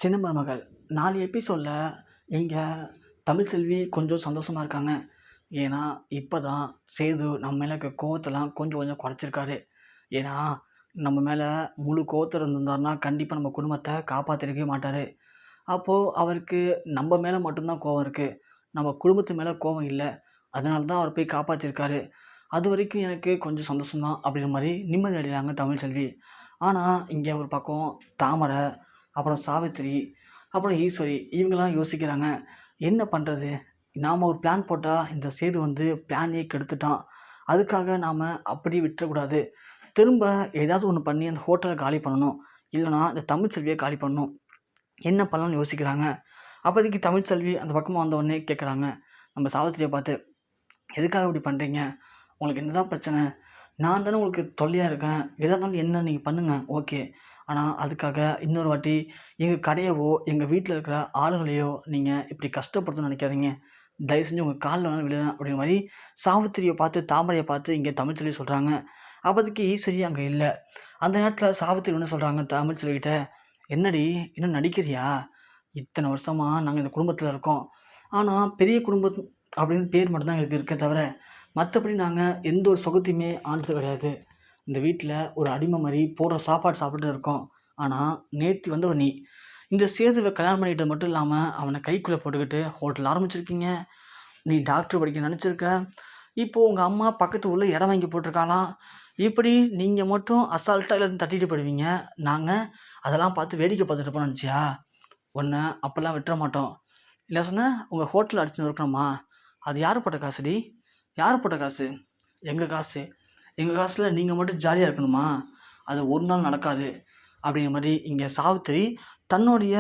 சின்ன மருமகள் 4 எபிசோடில் எங்கள் தமிழ்செல்வி கொஞ்சம் சந்தோஷமாக இருக்காங்க. ஏன்னா இப்போ தான் சேது நம்ம மேலே இருக்க கோவத்தெல்லாம் கொஞ்சம் கொஞ்சம் குறைச்சிருக்காரு. ஏன்னா நம்ம மேலே முழு கோவத்தில் இருந்திருந்தாருன்னா கண்டிப்பாக நம்ம குடும்பத்தை காப்பாற்றிருக்கவே மாட்டார். அப்போது அவருக்கு நம்ம மேலே மட்டும்தான் கோவம் இருக்குது, நம்ம குடும்பத்து மேலே கோவம் இல்லை. அதனால தான் அவர் போய் காப்பாற்றிருக்காரு. அது வரைக்கும் எனக்கு கொஞ்சம் சந்தோஷம்தான் அப்படிங்கிற மாதிரி நிம்மதி அடைகிறாங்க தமிழ்செல்வி. ஆனால் இங்கே ஒரு பக்கம் தாமரை, அப்புறம் சாவித்திரி, அப்புறம் ஈஸ்வரி இவங்கெல்லாம் யோசிக்கிறாங்க. என்ன பண்ணுறது? நாம் ஒரு பிளான் போட்டால் இந்த சேது வந்து பிளானே கெடுத்துட்டான். அதுக்காக நாம் அப்படி விட்டுறக்கூடாது. திரும்ப ஏதாவது ஒன்று பண்ணி அந்த ஹோட்டலை காலி பண்ணணும். இல்லைனா இந்த தமிழ்செல்வியை காலி பண்ணணும். என்ன பண்ணலாம்னு யோசிக்கிறாங்க. அப்போதைக்கு தமிழ்செல்வி அந்த பக்கமாக வந்தவுடனே கேட்குறாங்க நம்ம சாவித்திரியை பார்த்து, எதுக்காக இப்படி பண்ணுறீங்க? உங்களுக்கு என்ன தான் பிரச்சனை? நான் தானே உங்களுக்கு தொல்லையாக இருக்கேன். எதாக இருந்தாலும் என்ன நீங்கள் பண்ணுங்கள், ஓகே. ஆனால் அதுக்காக இன்னொரு வாட்டி எங்கள் கடையவோ எங்கள் வீட்டில் இருக்கிற ஆளுங்களையோ நீங்கள் இப்படி கஷ்டப்படுத்தணும்னு நினைக்காதீங்க. தயவு செஞ்சு உங்கள் காலில் வேணாலும் விழுறேன் அப்படிங்கிற மாதிரி சாவித்திரியை பார்த்து தாமரையை பார்த்து இங்கே தமிழ்செல்வி சொல்கிறாங்க. அப்போதைக்கு ஈஸ்வரி அங்கே இல்லை. அந்த நேரத்தில் சாவித்திரி ஒன்று சொல்கிறாங்க தமிழ்செல்விகிட்ட, என்னடி இன்னும் நடிக்கிறியா? இத்தனை வருஷமாக நாங்கள் இந்த குடும்பத்தில் இருக்கோம். ஆனால் பெரிய குடும்பம் அப்படின்னு பேர் மட்டும்தான் எங்களுக்கு இருக்கே தவிர மற்றபடி நாங்கள் எந்த ஒரு சுகத்தையுமே ஆனது கிடையாது. இந்த வீட்டில் ஒரு அடிமை மாதிரி போடுற சாப்பாடு சாப்பிட்டு இருக்கோம். ஆனால் நேற்று வந்தவன் நீ இந்த சேதுவை கல்யாணம் பண்ணிக்கிட்டது மட்டும் இல்லாமல் அவனை கைக்குள்ளே போட்டுக்கிட்டு ஹோட்டல் ஆரம்பிச்சிருக்கீங்க. நீ டாக்டர் படிக்க நினச்சிருக்க. இப்போது உங்கள் அம்மா பக்கத்து ஊரில் இடம் வாங்கி போட்டிருக்காளாம். இப்படி நீங்கள் மட்டும் அசால்ட்டாக எல்லாத்தையும் தட்டிட்டு போயிடுவீங்க. நாங்கள் அதெல்லாம் பார்த்து வேடிக்கை பார்த்துட்டு இருப்போம்னு நினச்சியா? ஒன்று அப்போல்லாம் விட்டுற மாட்டோம். இல்லை சொன்னால் உங்கள் ஹோட்டலில் அடிச்சுன்னு இருக்கணுமா? அது யார் போட்ட காசுடி? யார் போட்ட காசு? எங்கள் காசு. எங்கள் காசில் நீங்கள் மட்டும் ஜாலியாக இருக்கணுமா? அது ஒரு நாள் நடக்காது அப்படிங்கிற மாதிரி இங்கே சாவித்திரி தன்னுடைய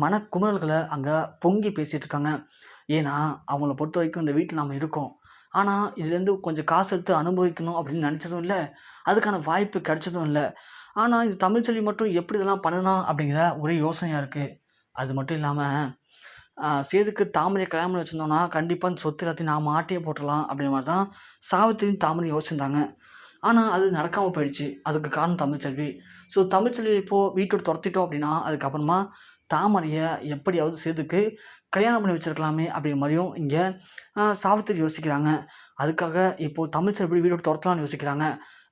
மனக்குமுறல்களை அங்கே பொங்கி பேசிகிட்டு இருக்காங்க. ஏன்னா அவங்கள பொறுத்த வரைக்கும் இந்த வீட்டில் நாம் இருக்கோம். ஆனால் இதுலேருந்து கொஞ்சம் காசு எடுத்து அனுபவிக்கணும் அப்படின்னு நினச்சதும் இல்லை, அதுக்கான வாய்ப்பு கிடைச்சதும் இல்லை. ஆனால் இது தமிழ்செல்வி மட்டும் எப்படி இதெல்லாம் பண்ணலாம் அப்படிங்கிற ஒரே யோசனையாக இருக்குது. அது மட்டும் இல்லாமல் சேதுக்கு தாமரையை கல்யாணம் பண்ணி வச்சுருந்தோம்னா கண்டிப்பாக அந்த சொத்து எல்லாத்தையும் நாம் ஆட்டையே போட்டுடலாம் அப்படிங்கிற மாதிரி தான் சாவித்திரியும் தாமரையும் யோசிச்சிருந்தாங்க. ஆனால் அது நடக்காமல் போயிடுச்சு. அதுக்கு காரணம் தமிழ்செல்வி. ஸோ தமிழ்செல்வி இப்போது வீட்டோட துரத்திட்டோம் அப்படின்னா அதுக்கப்புறமா தாமரையை எப்படியாவது சேதுக்கு கல்யாணம் பண்ணி வச்சுருக்கலாமே அப்படிங்கிற மாதிரியும் இங்கே சாவித்திரி யோசிக்கிறாங்க. அதுக்காக இப்போது தமிழ்செல்வி வீட்டோட துரத்தலாம்னு யோசிக்கிறாங்க.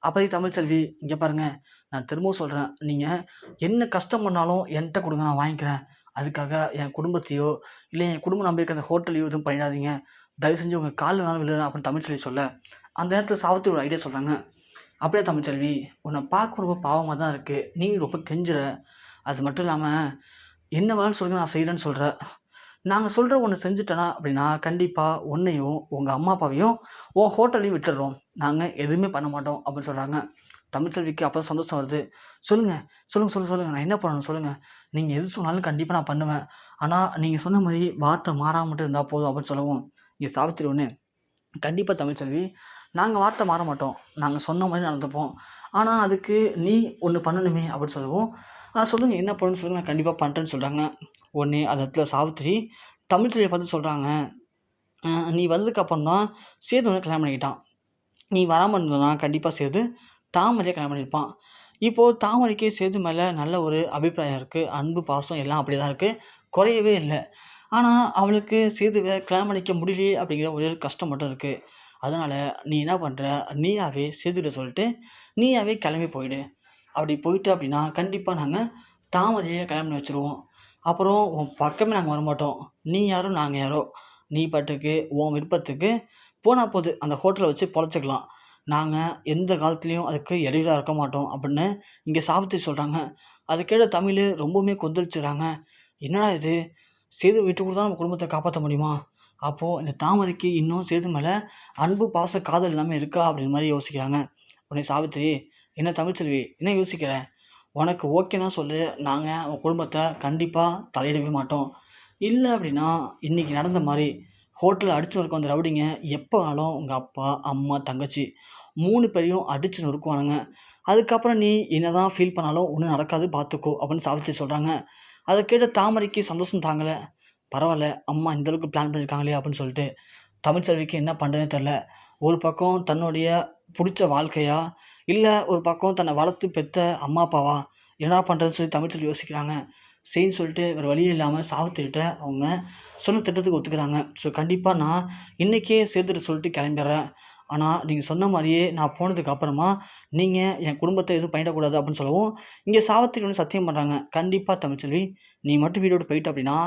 அப்போதைக்கு தமிழ்செல்வி, இங்கே பாருங்கள், நான் திரும்பவும் சொல்கிறேன், நீங்கள் என்ன கஷ்டம் பண்ணாலும் என்கிட்ட கொடுங்க, நான் வாங்கிக்கிறேன். அதுக்காக என் குடும்பத்தையோ இல்லை என் குடும்பம் நம்பியிருக்க அந்த ஹோட்டலையோ எதுவும் பண்ணிடாதீங்க. தயவு செஞ்சு உங்கள் காலில் வேணாலும் விழுறேன் அப்படின்னு தமிழ்செல்வி சொல்ல, அந்த நேரத்தில் சாவித்திரி ஒரு ஐடியா சொல்கிறாங்க. அப்படியே தமிழ்செல்வி, உன்னை பார்க்க ரொம்ப பாவமாக தான் இருக்குது. நீ ரொம்ப கெஞ்சுற. அது மட்டும் இல்லாமல் என்ன வேணாலும் சொல்லுங்க, நான் செய்கிறேன்னு சொல்கிற. நாங்கள் சொல்கிற ஒன்று செஞ்சுட்டேனா அப்படின்னா கண்டிப்பாக உன்னையும் உங்கள் அம்மா அப்பாவையும் உன் ஹோட்டலையும் விட்டுடுறோம். நாங்கள் எதுவுமே பண்ண மாட்டோம் அப்படின்னு சொல்கிறாங்க. தமிழ்செல்விக்கு அப்போ சந்தோஷம் வருது. சொல்லுங்கள் சொல்லுங்கள் சொல்லுங்கள் சொல்லுங்கள், நான் என்ன பண்ணணும் சொல்லுங்கள். நீங்கள் எது சொன்னாலும் கண்டிப்பாக நான் பண்ணுவேன். ஆனால் நீங்கள் சொன்ன மாதிரி வார்த்தை மாறாம மட்டும் இருந்தால் போதும் அப்படின்னு சொல்லவும், இங்கே சாவித்திரி ஒன்று, கண்டிப்பாக தமிழ்செல்வி, நாங்கள் வார்த்தை மாற மாட்டோம். நாங்கள் சொன்ன மாதிரி நடந்துப்போம். ஆனால் அதுக்கு நீ ஒன்று பண்ணணுமே அப்படின்னு சொல்லவும், சொல்லுங்கள் என்ன பண்ணணும்னு சொல்லுங்கள், நான் கண்டிப்பாக பண்ணுறேன்னு சொல்கிறாங்க. உடனே அந்த இடத்துல சாவித்திரி தமிழ்செல்வியை பார்த்து சொல்கிறாங்க, நீ வந்ததுக்கப்புறம் தான் சேது வந்து கல்யாணம் பண்ணிக்கிட்டான். நீ வராமல் இருந்தனா கண்டிப்பாக சேது தாமரையை கல்யாணம் பண்ணியிருப்பான். இப்போது தாமரைக்கு சேது மேலே நல்ல ஒரு அபிப்பிராயம் இருக்குது. அன்பு பாசம் எல்லாம் அப்படி தான் இருக்குது, குறையவே இல்லை. ஆனால் அவளுக்கு சேதுவை கல்யாணம் பண்ணிக்க முடியலையே அப்படிங்கிற ஒரே ஒரு கஷ்டம் மட்டும் இருக்குது. அதனால் நீ என்ன பண்ணுற, நீயாவே சேதுகிட்ட சொல்லிட்டு நீயாவே கிளம்பி போயிடு. அப்படி போயிட்டு அப்படின்னா கண்டிப்பாக நாங்கள் தாமரையை கல்யாணம் பண்ணி வச்சுருவோம். அப்புறம் உன் பக்கமே நாங்கள் வரமாட்டோம். நீ யாரோ நாங்கள் யாரோ, நீ பாட்டுக்கு உன் விருப்பத்துக்கு போனால் போது அந்த ஹோட்டலை வச்சு பொழைச்சிக்கலாம். நாங்கள் எந்த காலத்துலேயும் அதுக்கு இடையூறாக இருக்க மாட்டோம் அப்படின்னு இங்கே சாவித்திரி சொல்கிறாங்க. அதை கேட்ட தமிழ் ரொம்பவுமே கொந்தளிச்சுறாங்க. என்னடா இது, சேது விட்டு கொடுத்தா நம்ம குடும்பத்தை காப்பாற்ற முடியுமா? அப்போது இந்த தாமரைக்கு இன்னும் சேது மேலே அன்பு பாச காதல் எல்லாமே இருக்கா அப்படின்ற மாதிரி யோசிக்கிறாங்க. உடனே சாவித்திரி, என்ன தமிழ்செல்வி என்ன யோசிக்கிற? உனக்கு ஓகேனா சொல்லு, நாங்கள் உன் குடும்பத்தை கண்டிப்பாக தலையிடவே மாட்டோம். இல்லை அப்படின்னா இன்றைக்கி நடந்த மாதிரி ஹோட்டலில் அடித்து நொறுக்க வந்த ரவுடிங்க எப்போ வேணாலும் உங்கள் அப்பா, அம்மா, தங்கச்சி 3 பேரையும் அடித்து நொறுக்குவானுங்க. அதுக்கப்புறம் நீ என்ன தான் ஃபீல் பண்ணாலும் ஒன்றும் நடக்காது, பார்த்துக்கோ அப்படின்னு சாவித்திரி சொல்கிறாங்க. அதை கேட்ட தாமரைக்கு சந்தோஷம் தாங்கலை. பரவாயில்ல, அம்மா இந்தளவுக்கு பிளான் பண்ணியிருக்காங்களே அப்படின்னு சொல்லிட்டு தமிழ்செல்விக்கு என்ன பண்ணுறதுனே தெரில. ஒரு பக்கம் தன்னுடைய பிடிச்ச வாழ்க்கையா, இல்லை ஒரு பக்கம் தன்னை வளர்த்து பெற்ற அம்மா அப்பாவா, என்னடா பண்ணுறதுன்னு சொல்லி தமிழ்செல்வி யோசிக்கிறாங்க. சரின்னு சொல்லிட்டு வேறு வழியே இல்லாமல் சாவித்திரிட்ட அவங்க சொன்ன திட்டத்துக்கு ஒத்துக்கிறாங்க. ஸோ கண்டிப்பாக நான் இன்றைக்கே சேதுட்ட சொல்லிட்டு கிளம்பிடுறேன். ஆனால் நீங்கள் சொன்ன மாதிரியே நான் போனதுக்கு அப்புறமா நீங்கள் என் குடும்பத்தை எதுவும் பண்ணிடக்கூடாது அப்படின்னு சொல்லவும், இங்கே சாவித்திரி வந்து சத்தியம் பண்ணுறாங்க. கண்டிப்பாக தமிழ்ச்செல்வி, நீ மட்டும் வீட விட்டு போயிட்ட அப்படின்னா,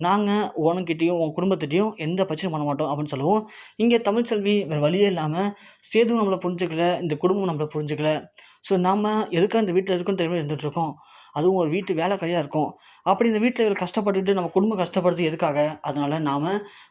நாங்கள் உனக்கிட்டேயும் உன் குடும்பத்திட்டயும் எந்த பிரச்சனையும் பண்ண மாட்டோம் அப்படின்னு சொல்லவும், இங்கே தமிழ்ச்செல்வி வேறு வழியே இல்லாமல் சேதுவும் நம்மளை புரிஞ்சுக்கல, இந்த குடும்பம் நம்மளை புரிஞ்சுக்கல. ஸோ நம்ம எதுக்காக இந்த வீட்டில் இருக்கோன்னு தெரியாம இருந்துகிட்ருக்கோம். அதுவும் ஒரு வீட்டு வேலைக்காரியா இருக்கோம். அப்படி இந்த வீட்ல இவரு கஷ்டப்பட்டுட்டு நம்ம குடும்பம் கஷ்டப்படுறது எதுக்காக? அதனால நாம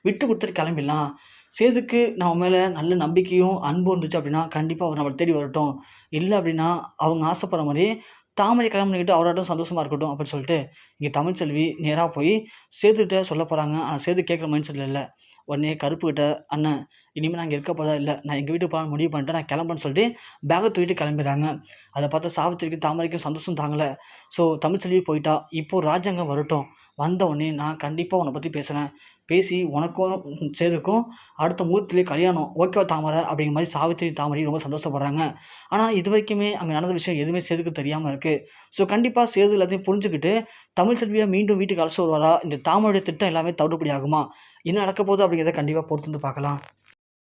விட்டு குடுத்துட்டு கிளம்பிடலாம். சேதுக்கு நம்ம மேல நல்ல நம்பிக்கையும், அன்பும் இருந்துச்சு அப்படின்னா, கண்டிப்பா அவர் நம்மள தேடி வரட்டும். இல்ல அப்படின்னா, அவங்க ஆசைப்படுற மாரியே தாமரை கல்யாணம் பண்ணிக்கிட்டு அவராட்டும் சந்தோஷமா இருக்கட்டும் அப்படின்னு சொல்லிட்டு, இங்க தமிழ்ச்செல்வி நேரா போய் சேதுட்ட சொல்லப் போறாங்க. ஆனா சேது கேட்குற மைண்ட் செட்ல இல்ல. உடனே கருப்புகிட்ட, "அண்ணன் இனிமே நான் இங்க இருக்க போறதா இல்ல. நான் எங்க வீட்டுக்கு போலான்னு முடிவு பண்ணிட்டேன். நான் கிளம்புறேன்னு" சொல்லிட்டு பேக்க தூக்கிட்டு கிளம்பிடுறாங்க. அத பார்த்த சாவித்திரிக்கும், தாமரைக்கும் சந்தோஷம் தாங்கல. ஸோ தமிழ்ச்செல்வி போயிட்டா. இப்போ ராஜாங்கம் வரட்டும். வந்த உடனே நான் கண்டிப்பா உன்ன பத்தி பேசுறேன். பேசி உனக்கும் சேதுக்கும் அடுத்த முகூர்த்தத்திலே கல்யாணம். ஓகேவா தாமரை? அப்படிங்கிற மாரி சாவித்திரி, தாமரையும் ரொம்ப சந்தோஷப்படுறாங்க. ஆனா இதுவரைக்குமே அங்க நடந்த விஷயம் எதுவுமே சேதுக்கு தெரியாம இருக்கு. ஸோ கண்டிப்பா சேது எல்லாத்தையும் புரிஞ்சுக்கிட்டு தமிழ்செல்விய மீண்டும் வீட்டுக்கு அழைச்சிட்டு வருவாரா? இந்த தாமரையோட திட்டம் எல்லாமே தவிடுபடி ஆகுமா? என்ன நடக்க போகுது அப்படிங்கிறத கண்டிப்பா பொறுத்திருந்து பார்க்கலாம்.